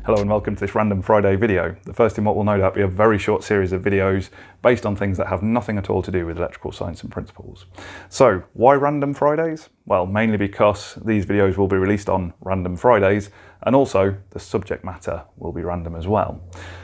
Hello and welcome to this Random Friday video, the first in what will no doubt be a very short series of videos based on things that have nothing at all to do with electrical science and principles. So why Random Fridays? Well, mainly because these videos will be released on Random Fridays and also the subject matter will be random as well.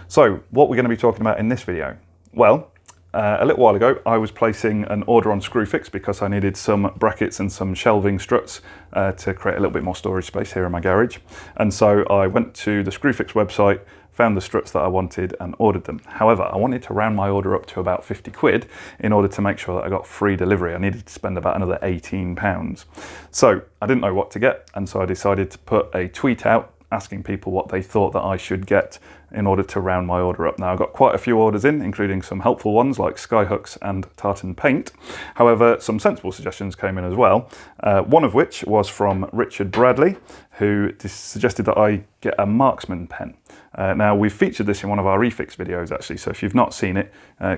So what we're going to be talking about in this video? Well, a little while ago I was placing an order on Screwfix because I needed some brackets and some shelving struts to create a little bit more storage space here in my garage. And so I went to the Screwfix website, found the struts that I wanted and ordered them. However, I wanted to round my order up to about 50 quid in order to make sure that I got free delivery. I needed to spend about another £18. So I didn't know what to get, and so I decided to put a tweet out asking people what they thought that I should get in order to round my order up. Now, I got quite a few orders in, including some helpful ones like sky hooks and tartan paint. However, some sensible suggestions came in as well, one of which was from Richard Bradley, who suggested that I get a Marxman pen. Now, we've featured this in one of our refix videos actually, so if you've not seen it,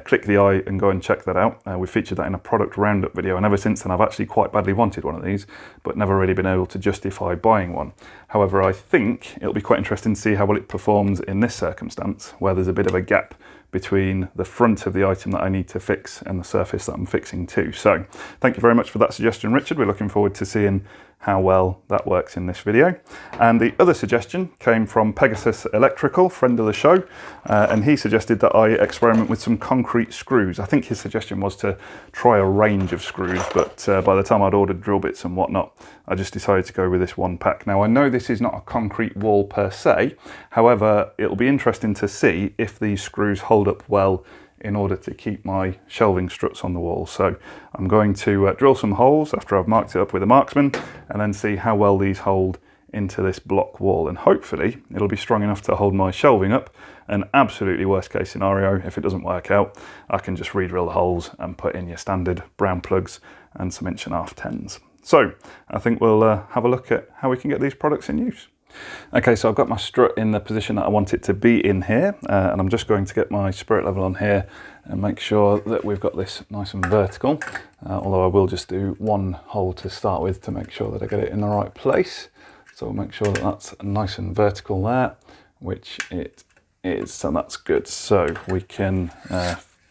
click the eye and go and check that out. We featured that in a product roundup video, and ever since then I've actually quite badly wanted one of these, but never really been able to justify buying one. However, I think it'll be quite interesting to see how well it performs in this circumstance, where there's a bit of a gap between the front of the item that I need to fix and the surface that I'm fixing too. So thank you very much for that suggestion, Richard. We're looking forward to seeing how well that works in this video. And the other suggestion came from Pegasus Electrical, friend of the show, and he suggested that I experiment with some concrete screws. I think his suggestion was to try a range of screws, but by the time I'd ordered drill bits and whatnot, I just decided to go with this one pack. Now, I know this is not a concrete wall per se, however, it'll be interesting to see if these screws hold up well in order to keep my shelving struts on the wall. So I'm going to drill some holes after I've marked it up with a Marxman and then see how well these hold into this block wall, and hopefully it'll be strong enough to hold my shelving up. And absolutely worst case scenario, if it doesn't work out, I can just re-drill the holes and put in your standard brown plugs and some 1.5" 10s. So I think we'll have a look at how we can get these products in use. Okay, so I've got my strut in the position that I want it to be in here, and I'm just going to get my spirit level on here and make sure that we've got this nice and vertical, although I will just do one hole to start with to make sure that I get it in the right place. So we'll make sure that that's nice and vertical there, which it is, so that's good. So we can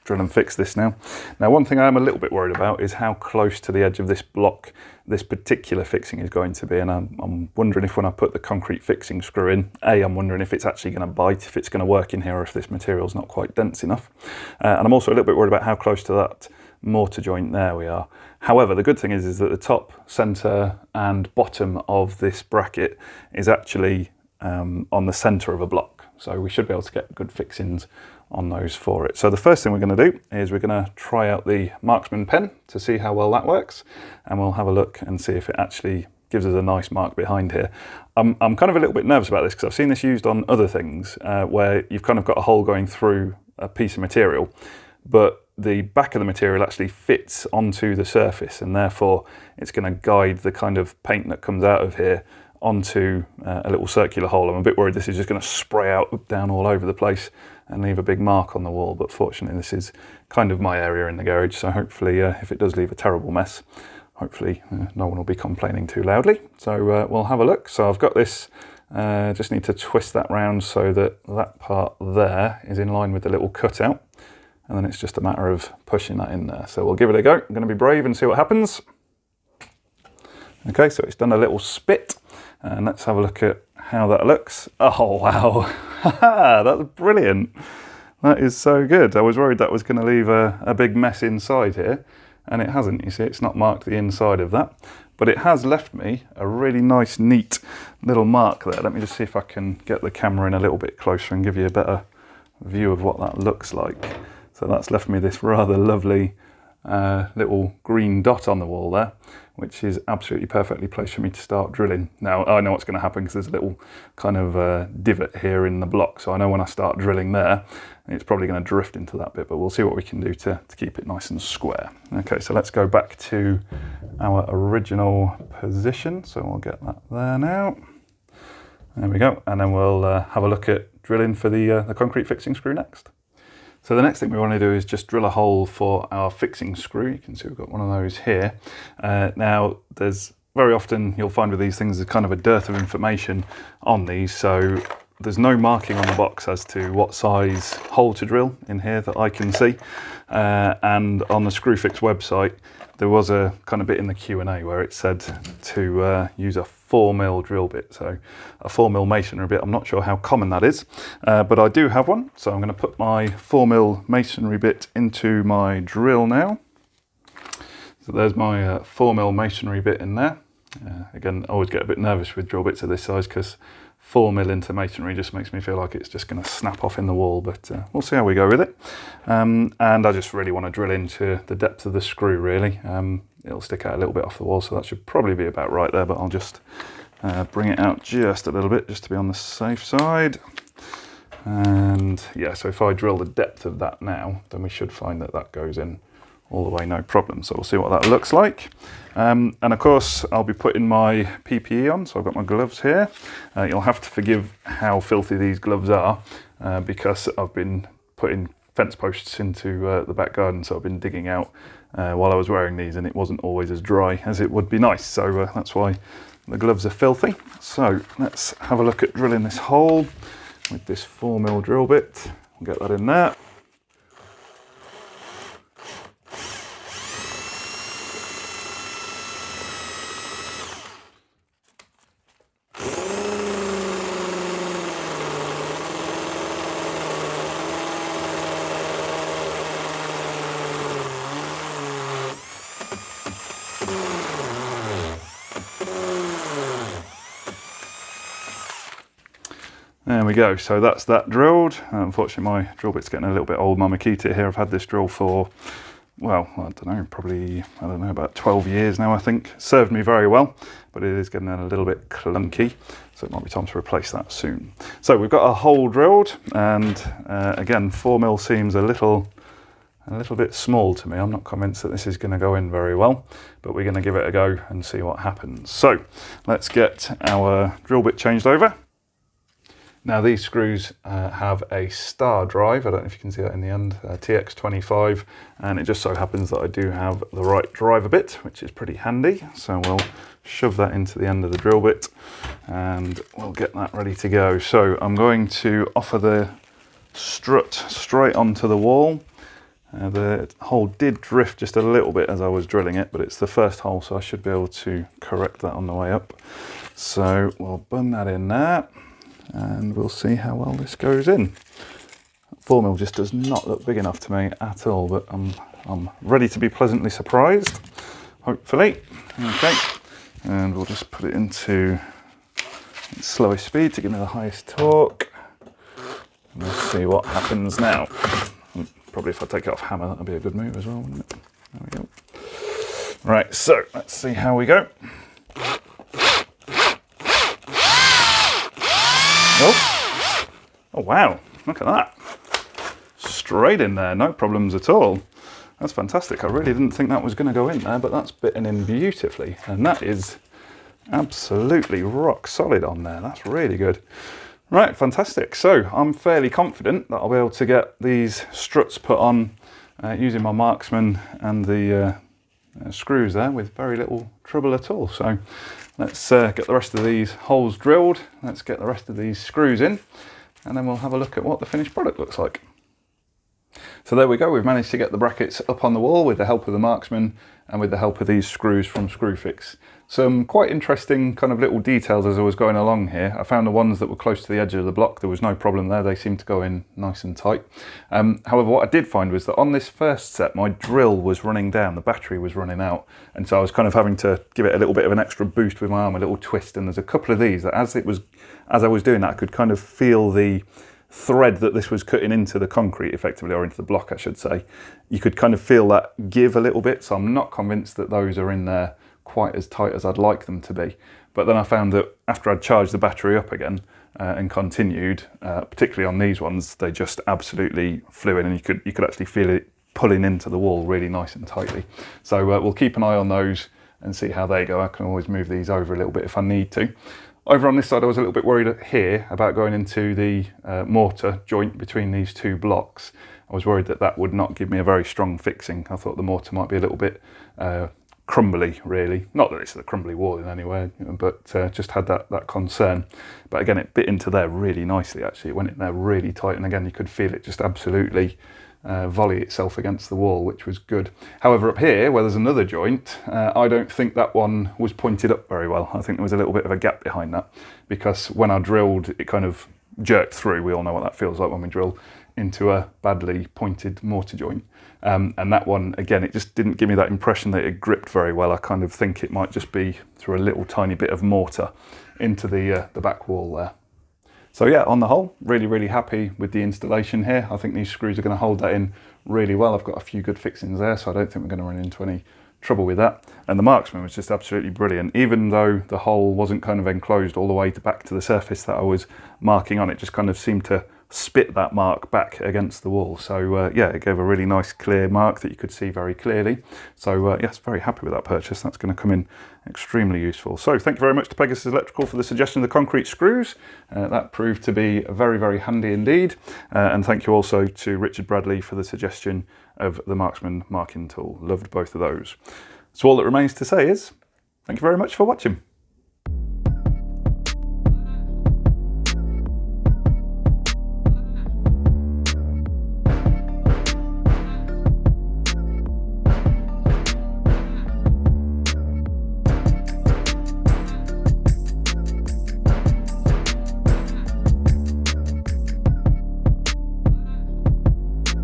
drill and fix this now. Now, one thing I am a little bit worried about is how close to the edge of this block this particular fixing is going to be, and I'm wondering if when I put the concrete fixing screw in, I'm wondering if it's actually going to bite, if it's going to work in here, or if this material's not quite dense enough. And I'm also a little bit worried about how close to that mortar joint there we are. However, the good thing is that the top, centre and bottom of this bracket is actually on the centre of a block, so we should be able to get good fixings on those for it. So the first thing we're going to do is we're going to try out the Marxman Pen to see how well that works, and we'll have a look and see if it actually gives us a nice mark behind here. I'm kind of a little bit nervous about this because I've seen this used on other things where you've kind of got a hole going through a piece of material, but the back of the material actually fits onto the surface, and therefore it's going to guide the kind of paint that comes out of here onto a little circular hole. I'm a bit worried this is just going to spray out down all over the place and leave a big mark on the wall, but fortunately this is kind of my area in the garage, so hopefully if it does leave a terrible mess, hopefully no one will be complaining too loudly. So we'll have a look. So I've got this, just need to twist that round so that that part there is in line with the little cutout, and then it's just a matter of pushing that in there. So we'll give it a go. I'm going to be brave and see what happens. Okay, so it's done a little spit, and let's have a look at how that looks. Oh wow, that's brilliant. That is so good. I was worried that was going to leave a big mess inside here, and it hasn't. You see, it's not marked the inside of that, but it has left me a really nice, neat little mark there. Let me just see if I can get the camera in a little bit closer and give you a better view of what that looks like. So that's left me this rather lovely little green dot on the wall there, which is absolutely perfectly placed for me to start drilling. Now, I know what's going to happen because there's a little kind of divot here in the block, so I know when I start drilling there, it's probably going to drift into that bit, but we'll see what we can do to keep it nice and square. Okay, so let's go back to our original position. So we'll get that there now. There we go, and then we'll have a look at drilling for the concrete fixing screw next. So the next thing we want to do is just drill a hole for our fixing screw. You can see we've got one of those here. Now, there's very often you'll find with these things there's kind of a dearth of information on these. So there's no marking on the box as to what size hole to drill in here that I can see. And on the Screwfix website, there was a kind of bit in the Q&A where it said to use a 4mm drill bit. So a 4mm masonry bit, I'm not sure how common that is, but I do have one. So I'm going to put my 4mm masonry bit into my drill now. So there's my 4mm masonry bit in there. Again, I always get a bit nervous with drill bits of this size because 4mm into masonry just makes me feel like it's just going to snap off in the wall, but we'll see how we go with it. And I just really want to drill into the depth of the screw, really. It'll stick out a little bit off the wall, so that should probably be about right there, but I'll just bring it out just a little bit just to be on the safe side. And yeah, so if I drill the depth of that now, then we should find that that goes in all the way, no problem. So we'll see what that looks like. And of course, I'll be putting my PPE on. So I've got my gloves here. You'll have to forgive how filthy these gloves are because I've been putting fence posts into the back garden. So I've been digging out while I was wearing these, and it wasn't always as dry as it would be nice. So that's why the gloves are filthy. So let's have a look at drilling this hole with this 4mm drill bit. We'll get that in there. There we go, so that's that drilled. Unfortunately my drill bit's getting a little bit old. My Makita here, I've had this drill for, well, I don't know, probably, I don't know, about 12 years now I think. Served me very well, but it is getting a little bit clunky, so it might be time to replace that soon. So we've got our hole drilled, and again, 4mm seems a little bit small to me. I'm not convinced that this is going to go in very well, but we're going to give it a go and see what happens. So let's get our drill bit changed over. Now these screws have a star drive, I don't know if you can see that in the end, TX25, and it just so happens that I do have the right driver bit, which is pretty handy. So we'll shove that into the end of the drill bit and we'll get that ready to go. So I'm going to offer the strut straight onto the wall. The hole did drift just a little bit as I was drilling it, but it's the first hole, so I should be able to correct that on the way up. So we'll bung that in there, and we'll see how well this goes in. 4mm just does not look big enough to me at all, but I'm ready to be pleasantly surprised, hopefully. Okay, and we'll just put it into its slowest speed to give me the highest torque. And we'll see what happens now. Probably if I take it off hammer, that'll be a good move as well, wouldn't it? There we go. Right, so let's see how we go. Oh wow, look at that. Straight in there, no problems at all. That's fantastic. I really didn't think that was going to go in there, but that's bitten in beautifully. And that is absolutely rock solid on there. That's really good. Right, fantastic. So I'm fairly confident that I'll be able to get these struts put on using my Marxman and the screws there with very little trouble at all. So let's get the rest of these holes drilled. Let's get the rest of these screws in, and then we'll have a look at what the finished product looks like. So there we go, we've managed to get the brackets up on the wall with the help of the Marxman and with the help of these screws from Screwfix. Some quite interesting kind of little details as I was going along here. I found the ones that were close to the edge of the block, there was no problem there, they seemed to go in nice and tight. However, what I did find was that on this first set, my drill was running down, the battery was running out, and so I was kind of having to give it a little bit of an extra boost with my arm, a little twist, and there's a couple of these that as I was doing that, I could kind of feel the thread that this was cutting into the concrete effectively, or into the block I should say. You could kind of feel that give a little bit, so I'm not convinced that those are in there quite as tight as I'd like them to be. But then I found that after I'd charged the battery up again and continued, particularly on these ones, they just absolutely flew in, and you could actually feel it pulling into the wall really nice and tightly. So we'll keep an eye on those and see how they go. I can always move these over a little bit if I need to. Over on this side, I was a little bit worried here about going into the mortar joint between these two blocks. I was worried that that would not give me a very strong fixing. I thought the mortar might be a little bit crumbly, really. Not that it's a crumbly wall in any way, but just had that concern. But again, it bit into there really nicely, actually. It went in there really tight, and again, you could feel it just absolutely volley itself against the wall, which was good. However, up here, where there's another joint, I don't think that one was pointed up very well. I think there was a little bit of a gap behind that, because when I drilled, it kind of jerked through. We all know what that feels like when we drill into a badly pointed mortar joint. And that one, again, it just didn't give me that impression that it gripped very well. I kind of think it might just be through a little tiny bit of mortar into the back wall there. So yeah, on the whole, really, really happy with the installation here. I think these screws are going to hold that in really well. I've got a few good fixings there, so I don't think we're going to run into any trouble with that. And the Marxman was just absolutely brilliant. Even though the hole wasn't kind of enclosed all the way back to the surface that I was marking on, it just kind of seemed to spit that mark back against the wall. So yeah, it gave a really nice clear mark that you could see very clearly. So yes, very happy with that purchase. That's going to come in extremely useful. So thank you very much to Pegasus Electrical for the suggestion of the concrete screws. That proved to be very, very handy indeed. And thank you also to Richard Bradley for the suggestion of the Marxman marking tool. Loved both of those. So all that remains to say is thank you very much for watching.